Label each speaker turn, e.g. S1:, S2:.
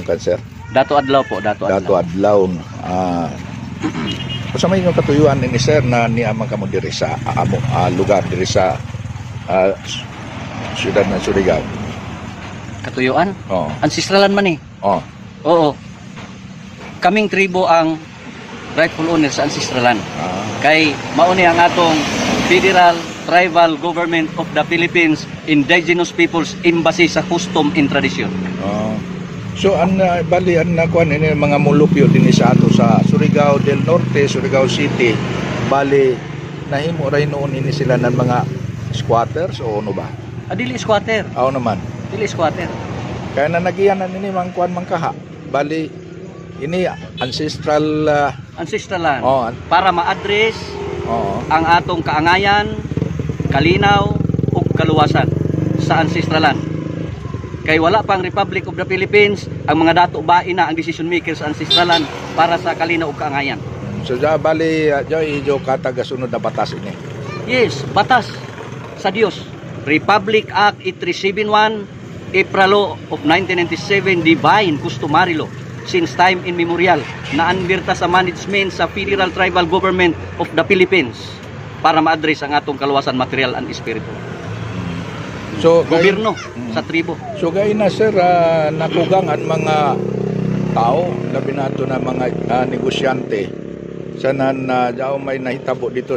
S1: yung cancer?
S2: Dato adlaw po, dato
S1: Dato
S2: adlaw.
S1: adlaw. Sa may yung katuyuan ni sir na niamang kamo diri sa lugar diri sa siyudad ng Surigao.
S2: Katuyuan?
S1: Oo.
S2: Ancestralan man eh.
S1: Oh.
S2: Oo. Kaming tribo ang rightful owner sa ancestralan. Kay mauni ang atong Federal Tribal Government of the Philippines Indigenous Peoples Embassy sa Custom and Tradition.
S1: So bali ang nakuan ini mga mulupyo din sa ato sa Surigao del Norte, Surigao City. Bali nahimo ray noon ini sila ng mga squatters o ano ba?
S2: Dili squatter.
S1: Aw naman.
S2: Dili squatter.
S1: Kaya na nagiyanan ini mang kuan mang kaha. Bali ini ancestral
S2: Ancestralan.
S1: para
S2: Para ma-address
S1: ang
S2: ang atong kaangayan, kalinaw ug kaluwasan sa ancestralan. Kay wala pang Republic of the Philippines, ang mga dato bain na ang decision maker sa ancestralan para sa kalinaw ug kaangayan.
S1: So bali jo katagasunod na batas ini.
S2: Yes, batas sa Dios. Republic Act 8371, April Law of 1997, Divine Customary Law, since time immemorial, na anbirta sa management sa Federal Tribal Government of the Philippines para ma-address ang atong kaluwasan material and spiritual.
S1: So
S2: Gobyerno sa tribo.
S1: So gay na sir, nakugang ang mga tao, labi na ito na mga negosyante, sana na may nahitabo dito